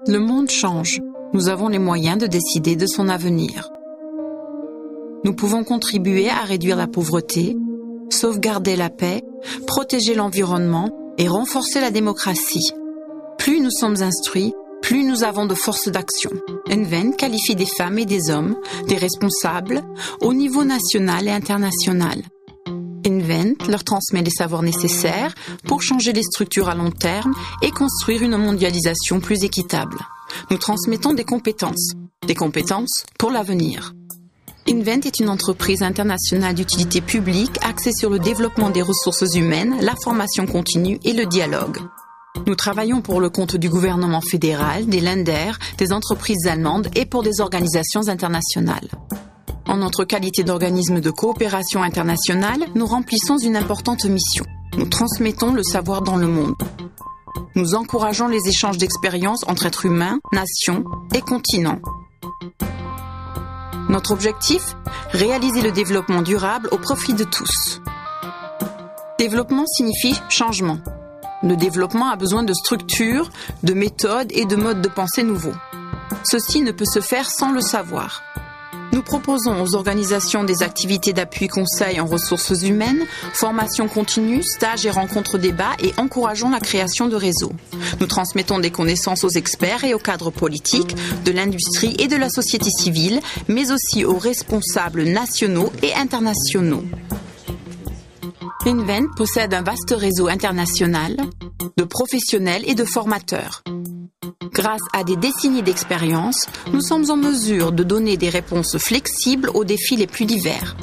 Le monde change. Nous avons les moyens de décider de son avenir. Nous pouvons contribuer à réduire la pauvreté, sauvegarder la paix, protéger l'environnement et renforcer la démocratie. Plus nous sommes instruits, plus nous avons de force d'action. Invent qualifie des femmes et des hommes, des responsables, au niveau national et international. Invent leur transmet les savoirs nécessaires pour changer les structures à long terme et construire une mondialisation plus équitable. Nous transmettons des compétences pour l'avenir. Invent est une entreprise internationale d'utilité publique axée sur le développement des ressources humaines, la formation continue et le dialogue. Nous travaillons pour le compte du gouvernement fédéral, des Länder, des entreprises allemandes et pour des organisations internationales. En notre qualité d'organisme de coopération internationale, nous remplissons une importante mission. Nous transmettons le savoir dans le monde. Nous encourageons les échanges d'expériences entre êtres humains, nations et continents. Notre objectif ? Réaliser le développement durable au profit de tous. Développement signifie changement. Le développement a besoin de structures, de méthodes et de modes de pensée nouveaux. Ceci ne peut se faire sans le savoir. Nous proposons aux organisations des activités d'appui conseil en ressources humaines, formation continue, stages et rencontres débats et encourageons la création de réseaux. Nous transmettons des connaissances aux experts et aux cadres politiques, de l'industrie et de la société civile, mais aussi aux responsables nationaux et internationaux. Invent possède un vaste réseau international de professionnels et de formateurs. Grâce à des décennies d'expérience, nous sommes en mesure de donner des réponses flexibles aux défis les plus divers.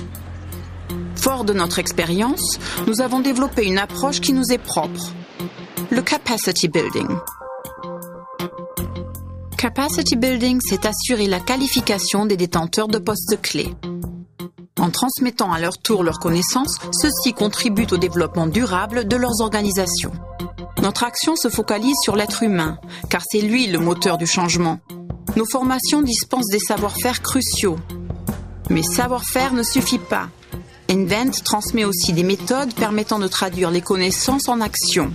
Fort de notre expérience, nous avons développé une approche qui nous est propre, le capacity building. Capacity building, c'est assurer la qualification des détenteurs de postes clés. En transmettant à leur tour leurs connaissances, ceux-ci contribuent au développement durable de leurs organisations. Notre action se focalise sur l'être humain, car c'est lui le moteur du changement. Nos formations dispensent des savoir-faire cruciaux. Mais savoir-faire ne suffit pas. Invent transmet aussi des méthodes permettant de traduire les connaissances en action.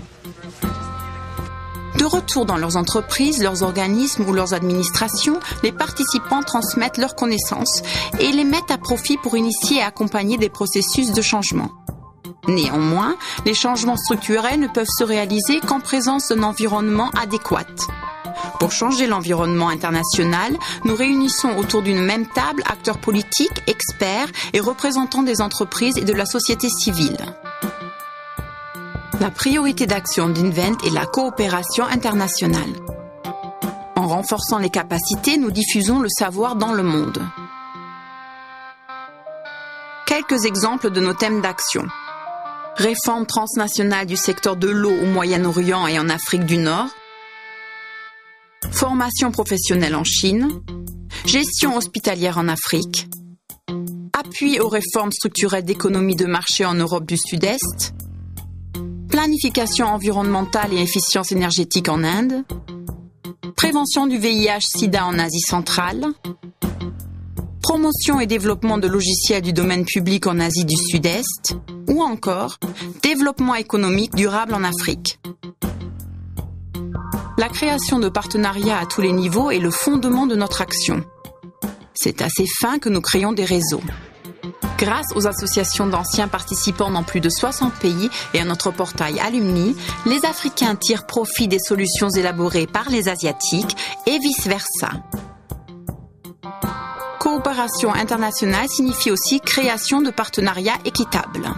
De retour dans leurs entreprises, leurs organismes ou leurs administrations, les participants transmettent leurs connaissances et les mettent à profit pour initier et accompagner des processus de changement. Néanmoins, les changements structurels ne peuvent se réaliser qu'en présence d'un environnement adéquat. Pour changer l'environnement international, nous réunissons autour d'une même table acteurs politiques, experts et représentants des entreprises et de la société civile. La priorité d'action d'Invent est la coopération internationale. En renforçant les capacités, nous diffusons le savoir dans le monde. Quelques exemples de nos thèmes d'action. Réforme transnationale du secteur de l'eau au Moyen-Orient et en Afrique du Nord. Formation professionnelle en Chine. Gestion hospitalière en Afrique. Appui aux réformes structurelles d'économie de marché en Europe du Sud-Est. Planification environnementale et efficience énergétique en Inde. Prévention du VIH-Sida en Asie centrale. Promotion et développement de logiciels du domaine public en Asie du Sud-Est. Ou encore, développement économique durable en Afrique. La création de partenariats à tous les niveaux est le fondement de notre action. C'est à ces fins que nous créons des réseaux. Grâce aux associations d'anciens participants dans plus de 60 pays et à notre portail Alumni, les Africains tirent profit des solutions élaborées par les Asiatiques et vice-versa. Coopération internationale signifie aussi création de partenariats équitables.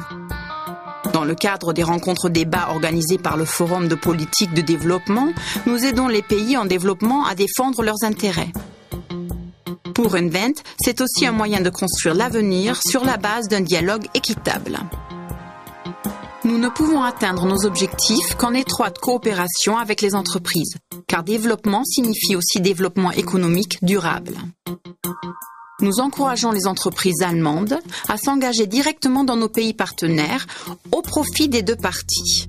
Dans le cadre des rencontres débats organisées par le Forum de politique de développement, nous aidons les pays en développement à défendre leurs intérêts. Pour Invent, c'est aussi un moyen de construire l'avenir sur la base d'un dialogue équitable. Nous ne pouvons atteindre nos objectifs qu'en étroite coopération avec les entreprises, car développement signifie aussi développement économique durable. Nous encourageons les entreprises allemandes à s'engager directement dans nos pays partenaires au profit des deux parties.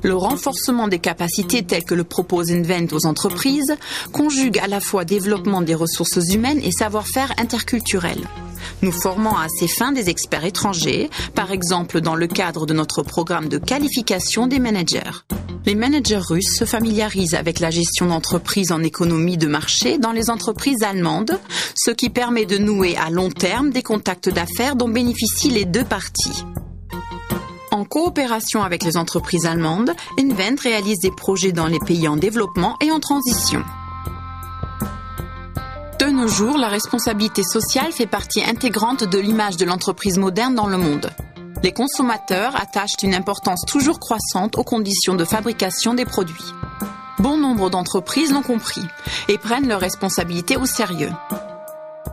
Le renforcement des capacités telles que le propose Invent aux entreprises conjugue à la fois développement des ressources humaines et savoir-faire interculturel. Nous formons à ces fins des experts étrangers, par exemple dans le cadre de notre programme de qualification des managers. Les managers russes se familiarisent avec la gestion d'entreprises en économie de marché dans les entreprises allemandes, ce qui permet de nouer à long terme des contacts d'affaires dont bénéficient les deux parties. En coopération avec les entreprises allemandes, Invent réalise des projets dans les pays en développement et en transition. De nos jours, la responsabilité sociale fait partie intégrante de l'image de l'entreprise moderne dans le monde. Les consommateurs attachent une importance toujours croissante aux conditions de fabrication des produits. Bon nombre d'entreprises l'ont compris et prennent leurs responsabilités au sérieux.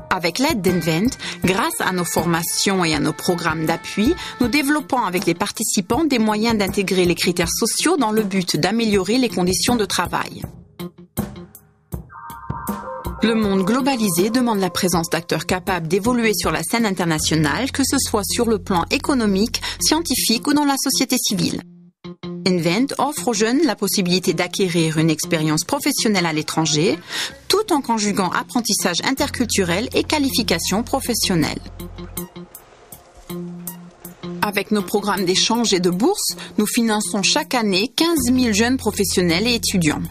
Avec l'aide d'Invent, grâce à nos formations et à nos programmes d'appui, nous développons avec les participants des moyens d'intégrer les critères sociaux dans le but d'améliorer les conditions de travail. Le monde globalisé demande la présence d'acteurs capables d'évoluer sur la scène internationale, que ce soit sur le plan économique, scientifique ou dans la société civile. Invent offre aux jeunes la possibilité d'acquérir une expérience professionnelle à l'étranger, tout en conjuguant apprentissage interculturel et qualification professionnelle. Avec nos programmes d'échange et de bourse, nous finançons chaque année 15 000 jeunes professionnels et étudiants.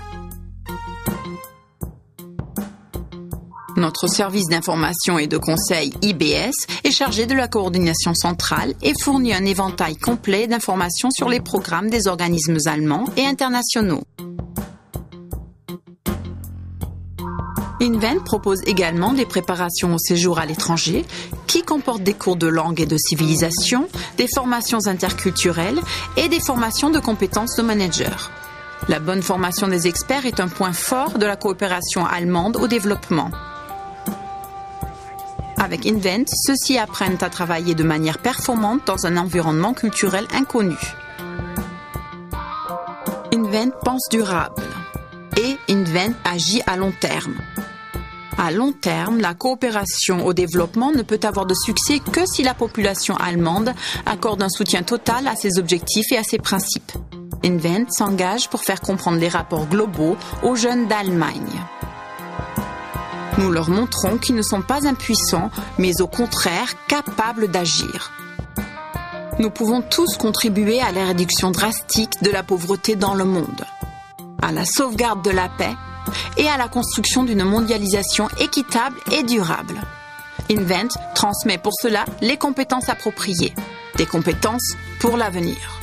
Notre service d'information et de conseil IBS est chargé de la coordination centrale et fournit un éventail complet d'informations sur les programmes des organismes allemands et internationaux. Invent propose également des préparations au séjour à l'étranger qui comportent des cours de langue et de civilisation, des formations interculturelles et des formations de compétences de manager. La bonne formation des experts est un point fort de la coopération allemande au développement. Avec Invent, ceux-ci apprennent à travailler de manière performante dans un environnement culturel inconnu. Invent pense durable et Invent agit à long terme. À long terme, la coopération au développement ne peut avoir de succès que si la population allemande accorde un soutien total à ses objectifs et à ses principes. Invent s'engage pour faire comprendre les rapports globaux aux jeunes d'Allemagne. Nous leur montrons qu'ils ne sont pas impuissants, mais au contraire capables d'agir. Nous pouvons tous contribuer à la réduction drastique de la pauvreté dans le monde, à la sauvegarde de la paix et à la construction d'une mondialisation équitable et durable. Invent transmet pour cela les compétences appropriées, des compétences pour l'avenir.